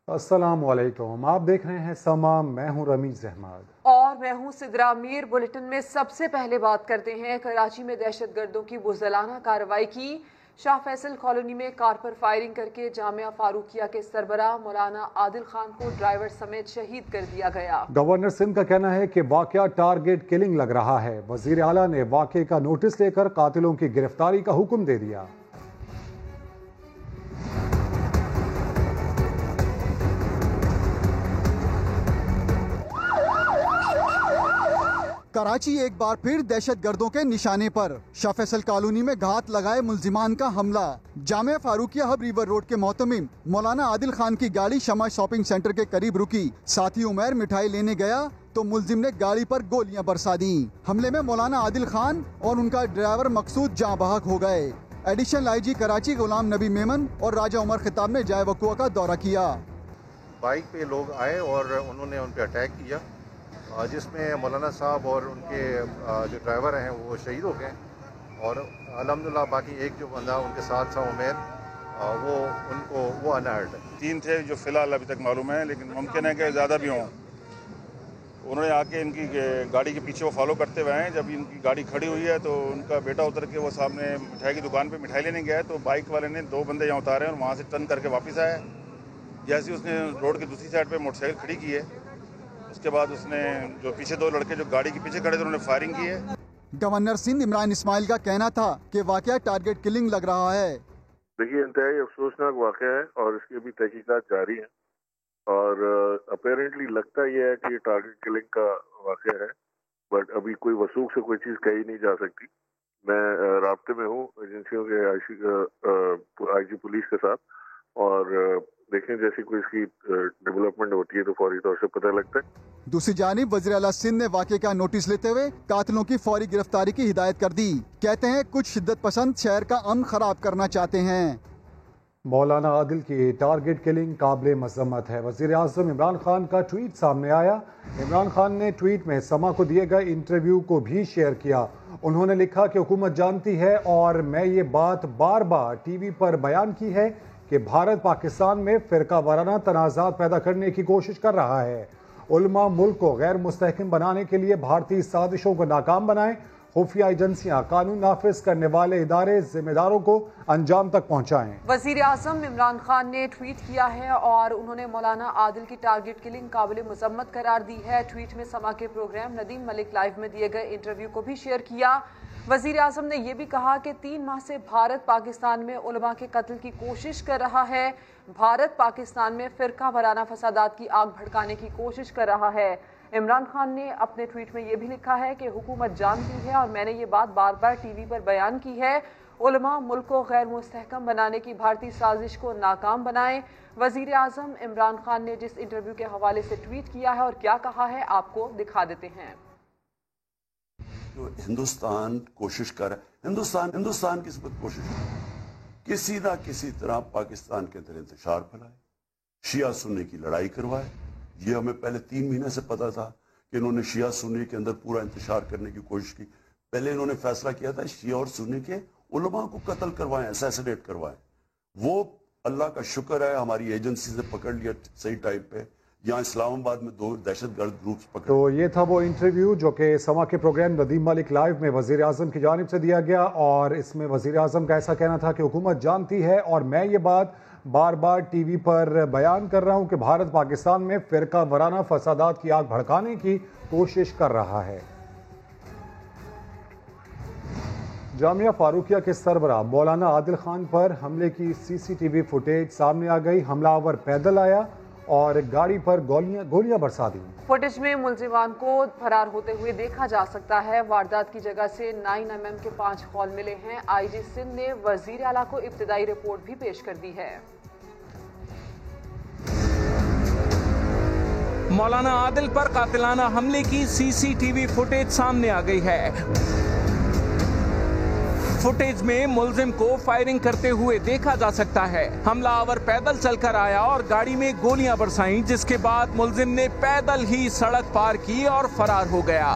السلام علیکم، آپ دیکھ رہے ہیں سما، میں ہوں رمیز احمد اور میں ہوں سدرا میر۔ بلیٹن میں سب سے پہلے بات کرتے ہیں کراچی میں دہشت گردوں کی بزدلانہ کارروائی کی۔ شاہ فیصل کالونی میں کار پر فائرنگ کر کے جامعہ فاروقیہ کے سربراہ مولانا عادل خان کو ڈرائیور سمیت شہید کر دیا گیا۔ گورنر سندھ کا کہنا ہے کہ واقعہ ٹارگٹ کلنگ لگ رہا ہے۔ وزیر اعلیٰ نے واقعے کا نوٹس لے کر قاتلوں کی گرفتاری کا حکم دے دیا۔ کراچی ایک بار پھر دہشت گردوں کے نشانے پر۔ شاہ فیصل کالونی میں گھات لگائے ملزمان کا حملہ۔ جامعہ فاروقیہ ہب ریور روڈ کے محتمم مولانا عادل خان کی گاڑی شمع شاپنگ سینٹر کے قریب رکی۔ ساتھی عمیر مٹھائی لینے گیا تو ملزم نے گاڑی پر گولیاں برسا دیں۔ حملے میں مولانا عادل خان اور ان کا ڈرائیور مقصود جاں بحق ہو گئے۔ ایڈیشنل آئی جی کراچی غلام نبی میمن اور راجہ عمر خطاب نے جائے وقوع کا دورہ کیا۔ بائک پہ لوگ آئے اور انہوں نے ان پہ اٹیک کیا، جس میں مولانا صاحب اور ان کے جو ڈرائیور ہیں وہ شہید ہو گئے، اور الحمدللہ باقی ایک جو بندہ ان کے ساتھ تھا عمیر، وہ انہرٹ ہے۔ 3 تھے جو فی الحال ابھی تک معلوم ہے، لیکن ممکن ہے کہ زیادہ بھی ہوں۔ انہوں نے آ کے ان کی گاڑی کے پیچھے وہ فالو کرتے ہوئے ہیں۔ جب ان کی گاڑی کھڑی ہوئی ہے تو ان کا بیٹا اتر کے وہ سامنے مٹھائی کی دکان پہ مٹھائی لینے گیا ہے، تو بائک والے نے 2 بندے یہاں اتارے اور وہاں سے ٹرن کر کے واپس آیا۔ جیسے اس نے روڈ کی دوسری سائڈ پہ موٹر سائیکل کھڑی کی ہے، اس کے بعد اس نے جو پیچھے 2 لڑکے جو گاڑی کے پیچھے کھڑے تھے انہوں نے فائرنگ کی ہے۔ گورنر سندھ عمران اسماعیل کا کہنا تھا کہ واقعہ ٹارگٹ کلنگ لگ رہا ہے۔ دیکھیے، انتہائی افسوسناک واقعہ ہے اور اس کی بھی تحقیقات جاری ہیں، اور اپیرنٹلی لگتا یہ ہے کہ یہ ٹارگٹ کلنگ کا واقعہ ہے، بٹ ابھی کوئی وثوق سے کوئی چیز کہی نہیں جا سکتی۔ میں رابطے میں ہوں ایجنسیوں کے آئی جی پولیس کے ساتھ، اور دیکھیں جیسی کوئی اس کی ڈیولپمنٹ ہوتی ہے تو فوری طور سے پتہ لگتا ہے۔ دوسری جانب وزیر اعلیٰ سندھ نے واقعے کا نوٹس لیتے ہوئے قاتلوں کی فوری گرفتاری کی ہدایت کر دی۔ کہتے ہیں کچھ شدت پسند شہر کا امن خراب کرنا چاہتے ہیں۔ مولانا عادل کی ٹارگٹ کلنگ قابل مذمت ہے۔ وزیر اعظم عمران خان کا ٹویٹ سامنے آیا۔ عمران خان نے ٹویٹ میں سما کو دیے گئے انٹرویو کو بھی شیئر کیا۔ انہوں نے لکھا کہ حکومت جانتی ہے اور میں یہ بات بار بار ٹی وی پر بیان کی ہے کہ بھارت پاکستان میں فرقہ وارانہ تنازعات پیدا کرنے کی کوشش کر رہا ہے۔ علماء ملک کو غیر مستحکم بنانے کے لیے بھارتی سازشوں کو ناکام بنائیں۔ خفیہ ایجنسیاں، قانون نافذ کرنے والے ادارے ذمہ داروں کو انجام تک پہنچائیں۔ وزیر اعظم عمران خان نے ٹویٹ کیا ہے اور انہوں نے مولانا عادل کی ٹارگٹ کلنگ قابل مذمت قرار دی ہے۔ ٹویٹ میں سما کے پروگرام ندیم ملک لائیو میں دیے گئے انٹرویو کو بھی شیئر کیا۔ وزیر اعظم نے یہ بھی کہا کہ 3 ماہ سے بھارت پاکستان میں علماء کے قتل کی کوشش کر رہا ہے۔ بھارت پاکستان میں فرقہ وارانہ فسادات کی آگ بھڑکانے کی کوشش کر رہا ہے۔ عمران خان نے اپنے ٹویٹ میں یہ بھی لکھا ہے کہ حکومت جانتی ہے اور میں نے یہ بات بار بار ٹی وی پر بیان کی ہے، علماء ملک کو غیر مستحکم بنانے کی بھارتی سازش کو ناکام بنائیں۔ وزیر اعظم عمران خان نے جس انٹرویو کے حوالے سے ٹویٹ کیا ہے اور کیا کہا ہے آپ کو دکھا دیتے ہیں۔ جو ہندوستان کوشش کر رہا ہے، ہندوستان کی سبت کوشش کسی نہ کسی طرح پاکستان کے اندر انتشار پھیلائے، شیعہ سنی کی لڑائی کروائے۔ یہ ہمیں پہلے 3 مہینے سے پتا تھا کہ انہوں نے شیعہ سنی کے اندر پورا انتشار کرنے کی کوشش کی۔ پہلے انہوں نے فیصلہ کیا تھا شیعہ اور سنی کے علماء کو قتل کروائیں، اسیسینیٹ کروائیں۔ وہ اللہ کا شکر ہے ہماری ایجنسی سے پکڑ لیا صحیح ٹائم پہ۔ یہاں اسلام آباد میں 2 دہشت گرد گروپس پکڑے۔ تو یہ تھا وہ انٹرویو جو کہ سما کے پروگرام ندیم ملک لائیو میں وزیر اعظم کی جانب سے دیا گیا، اور اس میں وزیر اعظم کا ایسا کہنا تھا کہ حکومت جانتی ہے اور میں یہ بات بار بار ٹی وی پر بیان کر رہا ہوں کہ بھارت پاکستان میں فرقہ وارانہ فسادات کی آگ بھڑکانے کی کوشش کر رہا ہے۔ جامعہ فاروقیہ کے سربراہ مولانا عادل خان پر حملے کی سی سی ٹی وی فوٹیج سامنے آ گئی۔ حملہ آور پیدل آیا اور گاڑی پر گولیاں برسا دیں۔ فوٹیج میں ملزمان کو فرار ہوتے ہوئے دیکھا جا سکتا ہے۔ واردات کی جگہ سے 9 mm کے 5 خول ملے ہیں۔ آئی جی سندھ نے وزیر اعلیٰ کو ابتدائی رپورٹ بھی پیش کر دی ہے۔ مولانا عادل پر قاتلانہ حملے کی سی سی ٹی وی فوٹیج سامنے آ گئی ہے۔ فوٹیج میں ملزم کو فائرنگ کرتے ہوئے دیکھا جا سکتا ہے۔ حملہ آور پیدل چل کر آیا اور گاڑی میں گولیاں برسائیں، جس کے بعد ملزم نے پیدل ہی سڑک پار کی اور فرار ہو گیا۔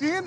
3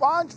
5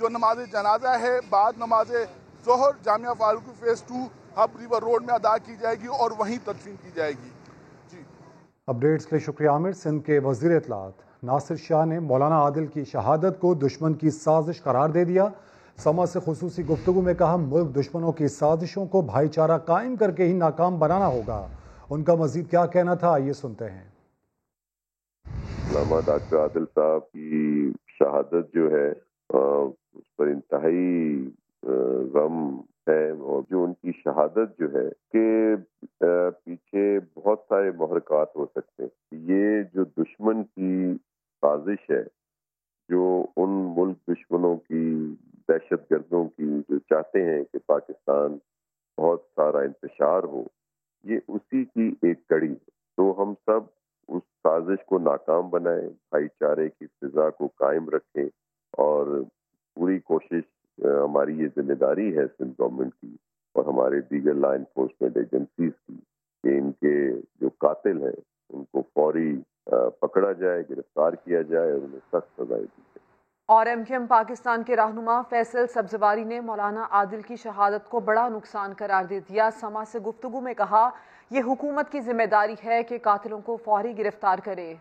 جو نماز جنازہ ہے بعد نماز ظہر Jamia Farooqia phase 2 Hub river road میں ادا کی جائے گی اور وہیں تدفین کی جائے گی۔ جی اپڈیٹس کے لیے شکریہ عامر۔ سندھ کے وزیر اطلاعات ناصر شاہ نے مولانا عادل کی شہادت کو دشمن کی سازش قرار دے دیا۔ سما سے خصوصی گفتگو میں کہا ملک دشمنوں کی سازشوں کو بھائی چارہ قائم کر کے ہی ناکام بنانا ہوگا۔ ان کا مزید کیا کہنا تھا، آئیے سنتے ہیں۔ علامہ ڈاکٹر عادل صاحب کی شہادت جو ہے اس پر انتہائی غم ہے، اور جو ان کی شہادت جو ہے کہ پیچھے بہت سارے محرکات ہو سکتے ہیں۔ یہ جو دشمن کی سازش ہے، جو ان ملک دشمنوں کی دہشت گردوں کی جو چاہتے ہیں کہ پاکستان بہت سارا انتشار ہو، یہ اسی کی ایک کڑی ہے۔ تو ہم سب اس سازش کو ناکام بنائیں، بھائی چارے کی فضا کو قائم رکھیں، اور پوری کوشش ہماری یہ ذمہ داری ہے سندھ گورنمنٹ کی اور ہمارے دیگر لا انفورسمنٹ ایجنسیز کی کہ ان کے جو قاتل ہیں ان کو فوری پکڑا جائے، گرفتار کیا جائے اور انہیں سخت سزائیں دی جائے۔ اور ایم کیو ایم پاکستان کے رہنما فیصل سبزواری نے مولانا عادل کی شہادت کو بڑا نقصان قرار دے دیا۔ سما سے گفتگو میں کہا یہ حکومت کی ذمہ داری ہے کہ قاتلوں کو فوری گرفتار کرے۔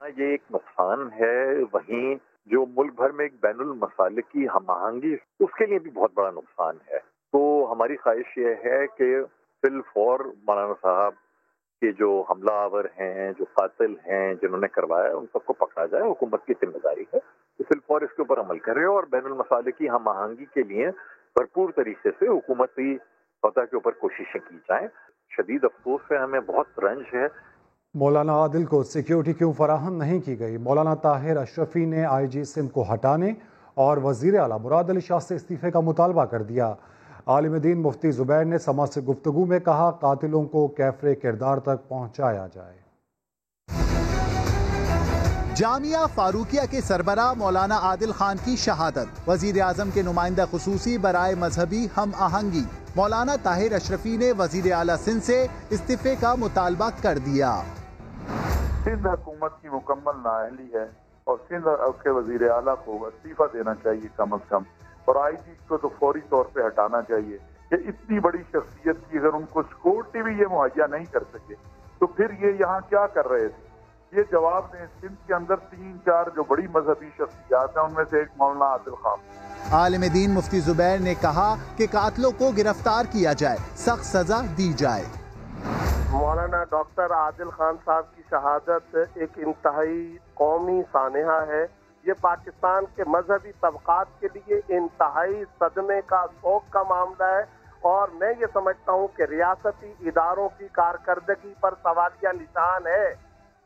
یہ ایک نقصان ہے، وہیں جو ملک بھر میں ایک بین المسالکی ہم آہنگی اس کے لیے بھی بہت بڑا نقصان ہے۔ تو ہماری خواہش یہ ہے کہ فی الفور مولانا صاحب کے جو حملہ آور ہیں، جو قاتل ہیں، جنہوں نے کروایا، ان سب کو پکڑا جائے۔ حکومت کی ذمہ داری ہے کہ فی الفور اس کے اوپر عمل کرے اور بین المسالکی ہم آہنگی کے لیے بھرپور طریقے سے حکومتی سطح کے اوپر کوششیں کی جائیں۔ شدید افسوس ہے، ہمیں بہت رنج ہے۔ مولانا عادل کو سیکیورٹی کیوں فراہم نہیں کی گئی؟ مولانا طاہر اشرفی نے آئی جی سندھ کو ہٹانے اور وزیر اعلیٰ مراد علی شاہ سے استعفے کا مطالبہ کر دیا۔ عالم دین مفتی زبیر نے سما سے گفتگو میں کہا قاتلوں کو کیفر کردار تک پہنچایا جائے۔ جامعہ فاروقیہ کے سربراہ مولانا عادل خان کی شہادت۔ وزیر اعظم کے نمائندہ خصوصی برائے مذہبی ہم آہنگی مولانا طاہر اشرفی نے وزیر اعلیٰ سندھ سے استعفے کا مطالبہ کر دیا۔ سندھ حکومت کی مکمل نااہلی ہے اور سندھ کے وزیر اعلیٰ کو استعفیٰ دینا چاہیے کم از کم، اور آئی جی کو تو فوری طور پہ ہٹانا چاہیے کہ اتنی بڑی شخصیت کی اگر ان کو سیکورٹی بھی یہ مہیا نہیں کر سکے تو پھر یہ یہاں کیا کر رہے تھے؟ یہ جواب دیں۔ سندھ کے اندر 3-4 جو بڑی مذہبی شخصیات ہیں ان میں سے ایک مولانا عادل خان۔ عالم دین مفتی زبیر نے کہا کہ قاتلوں کو گرفتار کیا جائے، سخت سزا دی جائے۔ مولانا ڈاکٹر عادل خان صاحب کی شہادت ایک انتہائی قومی سانحہ ہے۔ یہ پاکستان کے مذہبی طبقات کے لیے انتہائی صدمے کا، شوق کا معاملہ ہے، اور میں یہ سمجھتا ہوں کہ ریاستی اداروں کی کارکردگی پر سوالیہ نشان ہے۔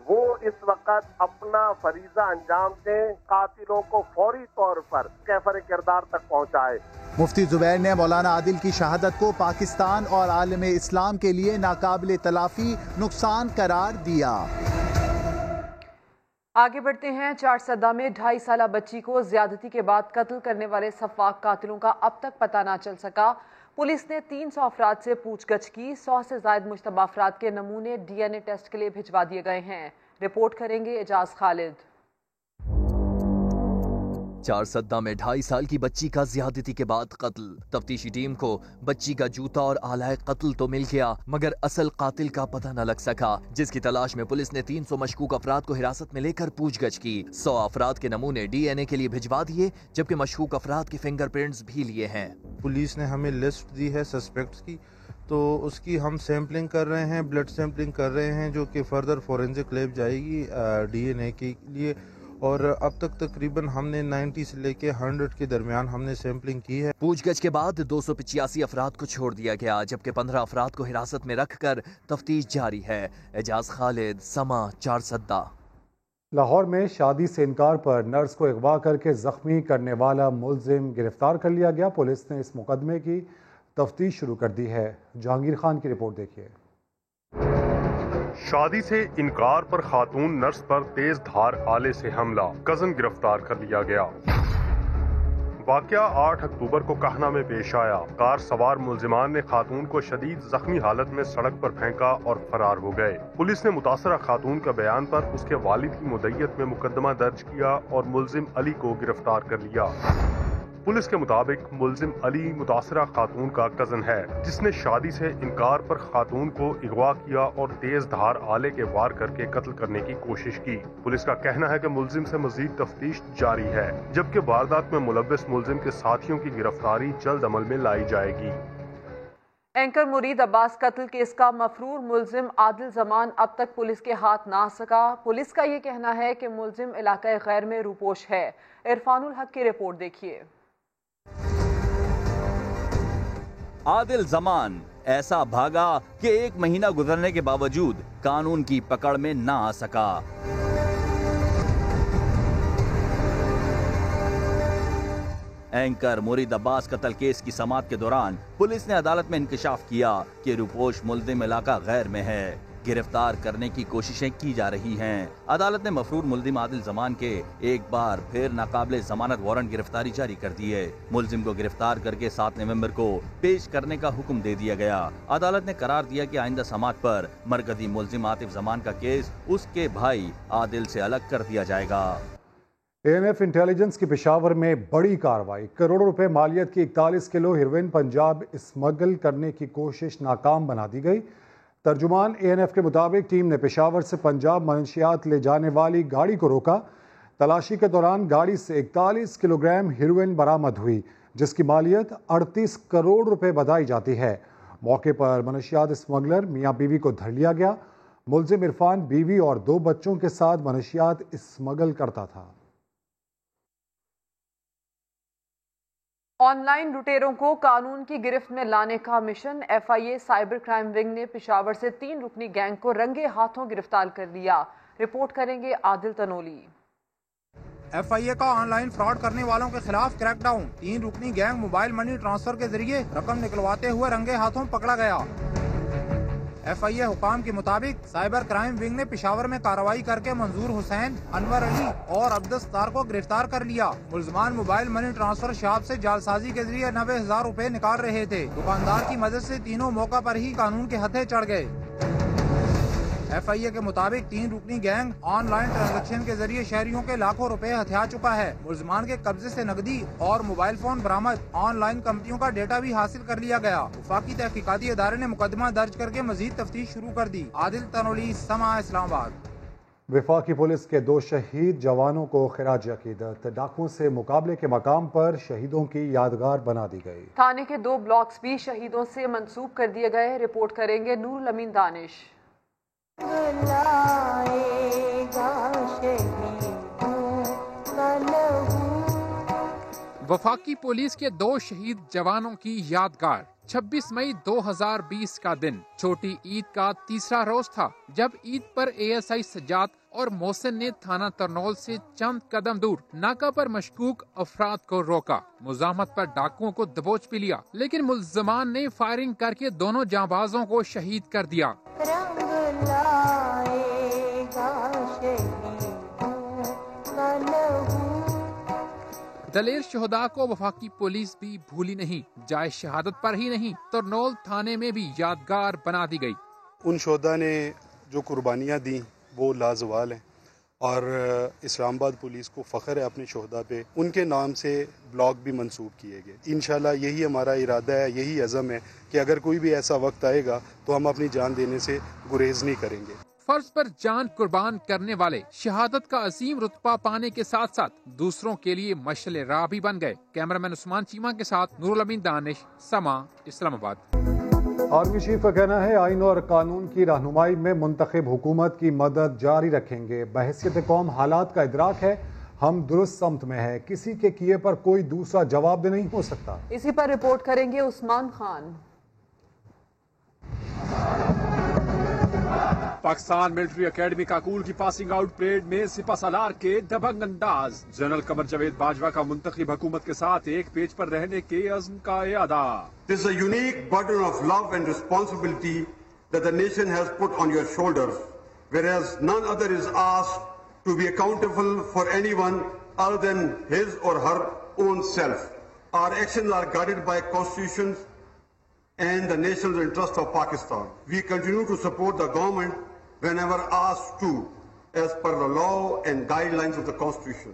وہ اس وقت اپنا فریضہ انجام دیں، قاتلوں کو فوری طور پر کیفر کردار تک پہنچائے۔ مفتی زبیر نے مولانا عادل کی شہادت کو پاکستان اور عالم اسلام کے لیے ناقابل تلافی نقصان قرار دیا۔ آگے بڑھتے ہیں۔ چارسدہ میں 2.5 سالہ بچی کو زیادتی کے بعد قتل کرنے والے سفاک قاتلوں کا اب تک پتہ نہ چل سکا۔ پولیس نے 300 افراد سے پوچھ گچھ کی۔ 100 سے زائد مشتبہ افراد کے نمونے ڈی این اے ٹیسٹ کے لیے بھجوا دیے گئے ہیں۔ رپورٹ کریں گے اعجاز خالد۔ چارسدہ میں 2.5 سال کی بچی کا زیادتی کے بعد قتل۔ تفتیشی ٹیم کو بچی کا جوتا اور آلہ قتل تو مل گیا، مگر اصل قاتل کا پتہ نہ لگ سکا، جس کی تلاش میں پولیس نے 300 مشکوک افراد کو حراست میں لے کر پوچھ گچھ کی۔ 100 افراد کے نمونے ڈی این اے کے لیے بھجوا دیے، جبکہ مشکوک افراد کے فنگر پرنٹس بھی لیے ہیں۔ پولیس نے ہمیں لسٹ دی ہے سسپیکٹس کی، تو اس کی ہم سیمپلنگ کر رہے ہیں، بلڈ سیمپلنگ کر رہے ہیں، جو کہ فردر فورینزک لیب جائے گی ڈی این اے کے لیے، اور اب تک تقریباً ہم نے 90 سے لے کے 100 کے درمیان ہم نے سیمپلنگ کی ہے۔ پوچھ گچھ کے بعد 285 افراد کو چھوڑ دیا گیا، جبکہ 15 افراد کو حراست میں رکھ کر تفتیش جاری ہے۔ اعجاز خالد، سما، چارسدہ۔ لاہور میں شادی سے انکار پر نرس کو اغوا کر کے زخمی کرنے والا ملزم گرفتار کر لیا گیا۔ پولیس نے اس مقدمے کی تفتیش شروع کر دی ہے۔ جہانگیر خان کی رپورٹ دیکھیے۔ شادی سے انکار پر خاتون نرس پر تیز دھار آلے سے حملہ، کزن گرفتار کر لیا گیا۔ واقعہ 8 اکتوبر کو کہنا میں پیش آیا۔ کار سوار ملزمان نے خاتون کو شدید زخمی حالت میں سڑک پر پھینکا اور فرار ہو گئے۔ پولیس نے متاثرہ خاتون کا بیان پر اس کے والد کی مدعیت میں مقدمہ درج کیا اور ملزم علی کو گرفتار کر لیا۔ پولیس کے مطابق ملزم علی متاثرہ خاتون کا کزن ہے، جس نے شادی سے انکار پر خاتون کو اغوا کیا اور تیز دھار آلے کے وار کر کے قتل کرنے کی کوشش کی۔ پولیس کا کہنا ہے کہ ملزم سے مزید تفتیش جاری ہے، جبکہ واردات میں ملوث ملزم کے ساتھیوں کی گرفتاری جلد عمل میں لائی جائے گی۔ اینکر مرید عباس قتل کیس کا مفرور ملزم عادل زمان اب تک پولیس کے ہاتھ نہ آ سکا۔ پولیس کا یہ کہنا ہے کہ ملزم علاقہ غیر میں روپوش ہے۔ عرفان الحق کی رپورٹ دیکھیے۔ عادل زمان ایسا بھاگا کہ 1 مہینہ گزرنے کے باوجود قانون کی پکڑ میں نہ آ سکا۔ اینکر مرید عباس قتل کیس کی سماعت کے دوران پولیس نے عدالت میں انکشاف کیا کہ روپوش ملزم علاقہ غیر میں ہے۔ گرفتار کرنے کی کوششیں کی جا رہی ہیں۔ عدالت نے مفرور ملزم عادل زمان کے ایک بار پھر ناقابل ضمانت وارنٹ گرفتاری جاری کر دی ہے۔ ملزم کو گرفتار کر کے 7 نومبر کو پیش کرنے کا حکم دے دیا گیا۔ عدالت نے قرار دیا کہ آئندہ سماعت پر مرکزی ملزم عاطف زمان کا کیس اس کے بھائی عادل سے الگ کر دیا جائے گا۔ ANF انٹیلیجنس کی پشاور میں بڑی کارروائی، کروڑوں روپے مالیت کی 41 کلو ہیروئن پنجاب اسمگل کرنے کی کوشش ناکام بنا دی گئی۔ ترجمان ANF کے مطابق ٹیم نے پشاور سے پنجاب منشیات لے جانے والی گاڑی کو روکا۔ تلاشی کے دوران گاڑی سے 41 کلو گرام ہیروئن برآمد ہوئی، جس کی مالیت 38 کروڑ روپے بتائی جاتی ہے۔ موقع پر منشیات اسمگلر میاں بیوی کو دھر لیا گیا۔ ملزم عرفان بیوی اور 2 بچوں کے ساتھ منشیات اسمگل کرتا تھا۔ آن لائن لٹیروں کو قانون کی گرفت میں لانے کا mission, FIA cyber crime wing نے پشاور سے 3 رکنی گینگ کو رنگے ہاتھوں گرفتار کر لیا۔ رپورٹ کریں گے عادل تنولی۔ FIA کا آن لائن فراڈ کرنے والوں کے خلاف کریک ڈاؤن، 3 رکنی گینگ موبائل منی ٹرانسفر کے ذریعے رقم نکلواتے ہوئے رنگے ہاتھوں پکڑا گیا۔ FIA حکام کے مطابق سائبر کرائم ونگ نے پشاور میں کارروائی کر کے منظور حسین، انور علی اور عبدالستار کو گرفتار کر لیا۔ ملزمان موبائل منی ٹرانسفر شاپ سے جعلسازی کے ذریعے 90,000 روپے نکال رہے تھے۔ دکاندار کی مدد سے تینوں موقع پر ہی قانون کے ہتھے چڑھ گئے۔ FIA کے مطابق 3 رکنی گینگ آن لائن ٹرانزیکشن کے ذریعے شہریوں کے لاکھوں روپے ہتھیا چکا ہے۔ ملزمان کے قبضے سے نقدی اور موبائل فون برآمد، آن لائن کمپنیوں کا ڈیٹا بھی حاصل کر لیا گیا۔ وفاقی تحقیقاتی ادارے نے مقدمہ درج کر کے مزید تفتیش شروع کر دی۔ عادل تنولی، سما، اسلام آباد۔ وفاقی پولیس کے 2 شہید جوانوں کو خراج عقیدت، ڈاکوؤں سے مقابلے کے مقام پر شہیدوں کی یادگار بنا دی گئی۔ تھانے کے 2 بلاکس بھی شہیدوں سے منسوب کر دیے گئے۔ رپورٹ کریں گے نور الامین دانش۔ وفاقی پولیس کے 2 شہید جوانوں کی یادگار۔ 26 مئی 2020 کا دن چھوٹی عید کا تیسرا روز تھا، جب عید پر ASI سجاد اور محسن نے تھانہ ترنول سے چند قدم دور ناکہ پر مشکوک افراد کو روکا۔ مزاحمت پر ڈاکوؤں کو دبوچ بھی لیا، لیکن ملزمان نے فائرنگ کر کے دونوں جانبازوں کو شہید کر دیا۔ دلیر شہداء کو وفاقی پولیس بھی بھولی نہیں، جائے شہادت پر ہی نہیں، ترنول تھانے میں بھی یادگار بنا دی گئی۔ ان شہداء نے جو قربانیاں دیں وہ لازوال ہیں، اور اسلام آباد پولیس کو فخر ہے اپنے شہداء پہ۔ ان کے نام سے بلاگ بھی منسوب کیے گئے۔ انشاءاللہ یہی ہمارا ارادہ ہے، یہی عزم ہے کہ اگر کوئی بھی ایسا وقت آئے گا تو ہم اپنی جان دینے سے گریز نہیں کریں گے۔ فرض پر جان قربان کرنے والے شہادت کا عظیم رتبہ پانے کے ساتھ ساتھ دوسروں کے لیے مشعل راہ بھی بن گئے۔ کیمرامین عثمان چیمہ کے ساتھ نور الامین دانش، سما، اسلام آباد۔ آرمی چیف کا کہنا ہے آئین اور قانون کی رہنمائی میں منتخب حکومت کی مدد جاری رکھیں گے۔ بحیثیت قوم حالات کا ادراک ہے، ہم درست سمت میں ہیں، کسی کے کیے پر کوئی دوسرا جواب دہ نہیں ہو سکتا۔ اسی پر رپورٹ کریں گے عثمان خان۔ پاکستان ملٹری اکیڈمی کاکول کی پاسنگ آؤٹ پریڈ میں سپہ سالار کے دبنگ انداز، جنرل قمر جاوید باجوہ کا منتخب حکومت کے ساتھ ایک پیج پر رہنے کے عزم کا اعادہ۔ This is a unique burden of love and responsibility that the nation has put on your shoulders, whereas none other is asked to be accountable for anyone other than his or her own self. Our actions are guided by constitutions and the national interest of Pakistan. We continue to support the government whenever asked to, as per the law and guidelines of the constitution.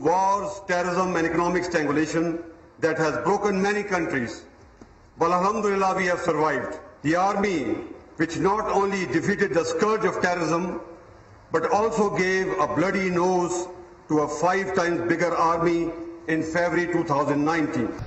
Wars, terrorism and economic strangulation that has broken many countries. But alhamdulillah we have survived. The army, which not only defeated the scourge of terrorism, but also gave a bloody nose to a 5 times bigger army in February 2019.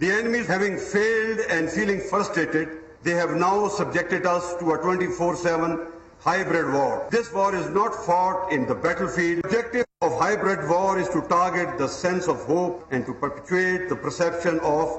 The enemies having failed and feeling frustrated, they have now subjected us to a 24/7 hybrid war. This war is not fought in the battlefield. The objective of hybrid war is to target the sense of hope and to perpetuate the perception of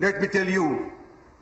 Let me tell you,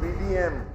PDM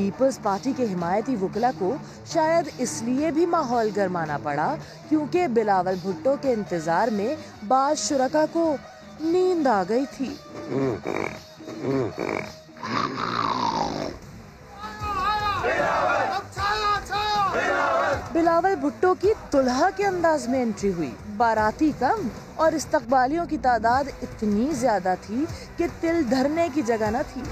Peoples Party کے حمایتی وکلا کو شاید اس لیے بھی ماحول گرمانا پڑا کیونکہ بلاول بھٹو کے انتظار میں بعض شرکا کو نیند آ گئی تھی۔ بلاول بھٹو کی دلہا کے انداز میں انٹری ہوئی، باراتی کم اور استقبالیوں کی تعداد اتنی زیادہ تھی کہ تل دھرنے کی جگہ نہ تھی۔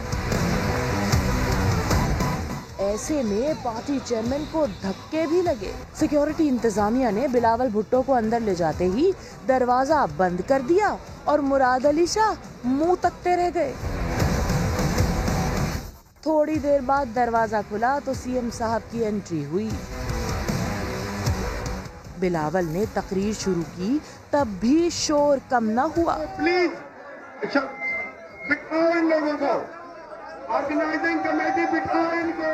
ایسے میں پارٹی چیئرمین کو دھکے بھی لگے۔ سیکیورٹی انتظامیہ نے بلاول بھٹو کو اندر لے جاتے ہی دروازہ بند کر دیا اور مراد علی شاہ منہ تکتے رہ گئے۔ تھوڑی دیر بعد دروازہ کھلا تو سی ایم صاحب کی انٹری ہوئی۔ بلاول نے تقریر شروع کی، تب بھی شور کم نہ ہوا۔ پلیز بٹھاؤ ان لوگوں کو، آرگنائزنگ کمیٹی بٹھاؤ ان کو۔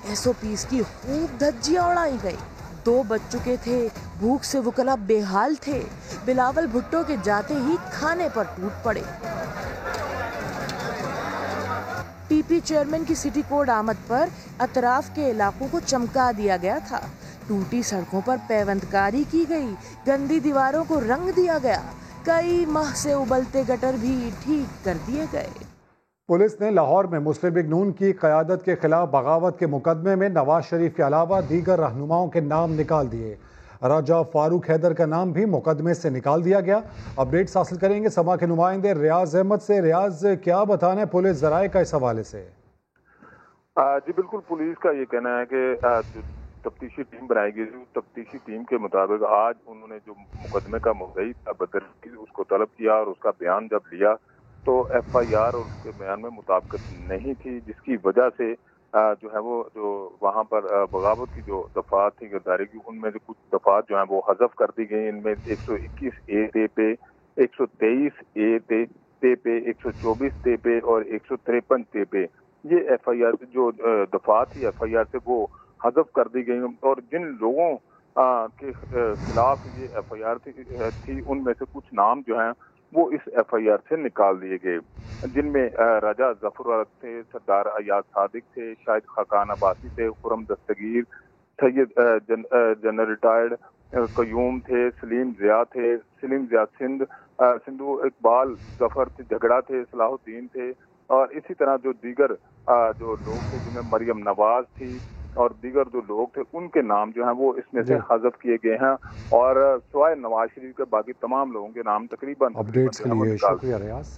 ایس او پیز کی خوب دھجیاں اڑائی گئی۔ 2 بج چکے تھے، بھوک سے وکلا بے حال تھے۔ بلاول بھٹو کے جاتے ہی کھانے پر ٹوٹ پڑے۔ پی پی چیئرمین کی سٹی کوڈ آمد پر اطراف کے علاقوں کو چمکا دیا گیا تھا۔ ٹوٹی سڑکوں پر پیوندکاری کی گئی، گندی دیواروں کو رنگ دیا گیا، کئی ماہ سے ابلتے گٹر بھی ٹھیک کر دیے گئے۔ پولیس نے لاہور میں مسلم لیگ نون کی قیادت کے خلاف بغاوت کے مقدمے میں نواز شریف کے علاوہ دیگر رہنماؤں کے نام نکال دیے۔ راجہ فاروق حیدر کا نام بھی مقدمے سے نکال دیا گیا۔ اپڈیٹس حاصل کریں گے سما کے نمائندے ریاض احمد سے۔ ریاض، کیا بتانا ہے پولیس ذرائع کا اس حوالے سے؟ جی بالکل، پولیس کا یہ کہنا ہے کہ تفتیشی ٹیم بنائی گئی تھی، تفتیشی ٹیم کے مطابق آج انہوں نے جو مقدمے کا مدعی تھا بدر اس کو طلب کیا اور اس کا بیان جب لیا تو ایف آئی آر اور اس کے بیان میں مطابقت نہیں تھی، جس کی وجہ سے جو ہے وہ جو وہاں پر بغاوت کی جو دفعات تھی گرداری کی، ان میں سے کچھ دفعات جو ہیں وہ حذف کر دی گئی۔ ان میں 121 اے تے پہ، 123 اے تے پہ، 124 تے پہ اور 153 تے پہ یہ ایف آئی آر جو دفعات تھی ایف آئی آر سے وہ حذف کر دی گئی، اور جن لوگوں کے خلاف یہ ایف آئی آر تھی ان میں سے کچھ نام جو ہیں وہ اس ایف آئی آر سے نکال دیے گئے، جن میں راجہ ظفر تھے، سردار ایاز صادق تھے، شاہد خاقان عباسی تھے، خرم دستگیر، سید جنرل ریٹائرڈ قیوم تھے، سلیم ضیاء تھے، سلیم ضیاء سندھو، اقبال ظفر تھے، جھگڑا تھے، صلاح الدین تھے، اور اسی طرح جو دیگر جو لوگ تھے جن میں مریم نواز تھی اور دیگر جو لوگ تھے ان کے نام جو ہیں وہ اس میں سے حذف کیے گئے ہیں، اور سوائے نواز شریف کے باقی تمام لوگوں کے نام تقریباً اپڈیٹس کے لیے شکریہ ریاض۔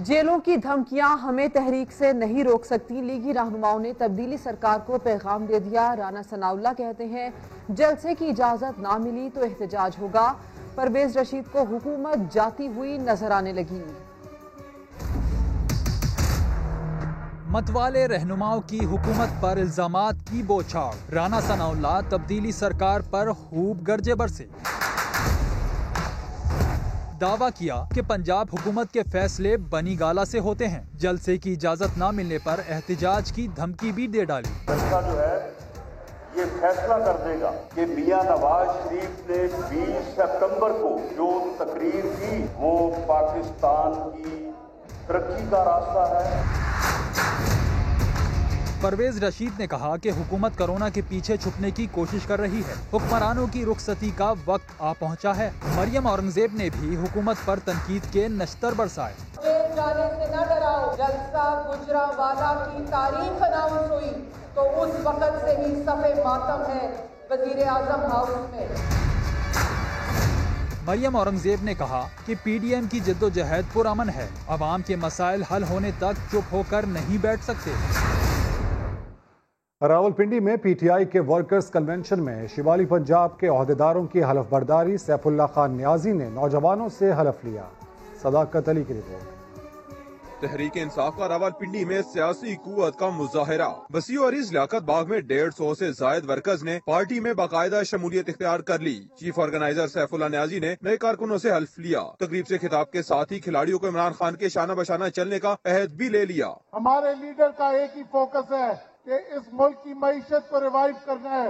جیلوں کی دھمکیاں ہمیں تحریک سے نہیں روک سکتی، لیگی رہنماؤں نے تبدیلی سرکار کو پیغام دے دیا۔ رانا ثناء اللہ کہتے ہیں جلسے کی اجازت نہ ملی تو احتجاج ہوگا۔ پرویز رشید کو حکومت جاتی ہوئی نظر آنے لگی۔ متوالے رہنماؤں کی حکومت پر الزامات کی بوچھاڑ، رانا ثناء اللہ تبدیلی سرکار پر خوب گرجے برسے۔ دعویٰ کیا کہ پنجاب حکومت کے فیصلے بنی گالا سے ہوتے ہیں، جلسے کی اجازت نہ ملنے پر احتجاج کی دھمکی بھی دے ڈالی۔ جلسہ جو ہے یہ فیصلہ کر دے گا کہ میاں نواز شریف نے 20 سپتمبر کو جو تقریر کی وہ پاکستان کی ترقی کا راستہ ہے۔ پرویز رشید نے کہا کہ حکومت کرونا کے پیچھے چھپنے کی کوشش کر رہی ہے، حکمرانوں کی رخصتی کا وقت آ پہنچا ہے۔ مریم اورنگزیب نے بھی حکومت پر تنقید کے نشتر برسائے۔ جانے سے نہ ڈراؤ، جلسہ گجرانوالہ کی تاریخ اناؤنس ہوئی تو اس وقت سے ہی صف ماتم ہے وزیر اعظم ہاؤس میں۔ مریم اورنگزیب نے کہا کہ پی ڈی ایم کی جدوجہد پرامن ہے، عوام کے مسائل حل ہونے تک چپ ہو کر نہیں بیٹھ سکتے۔ راولپنڈی میں پی ٹی آئی کے ورکرز کنونشن میں شمالی پنجاب کے عہدیداروں کی حلف برداری، سیف اللہ خان نیازی نے نوجوانوں سے حلف لیا۔ صداقت علی کی رپورٹ۔ تحریک انصاف کا راولپنڈی میں سیاسی قوت کا مظاہرہ، وسیع و عریض لیاقت باغ میں 150 سے زائد ورکرز نے پارٹی میں باقاعدہ شمولیت اختیار کر لی۔ چیف آرگنائزر سیف اللہ نیازی نے نئے کارکنوں سے حلف لیا۔ تقریب سے خطاب کے ساتھ ہی کھلاڑیوں کو عمران خان کے شانہ بشانہ چلنے کا عہد بھی لے لیا۔ ہمارے لیڈر کا ایک ہی فوکس ہے کہ اس ملک کی معیشت کو ریوائیو کرنا ہے،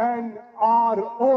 NRO,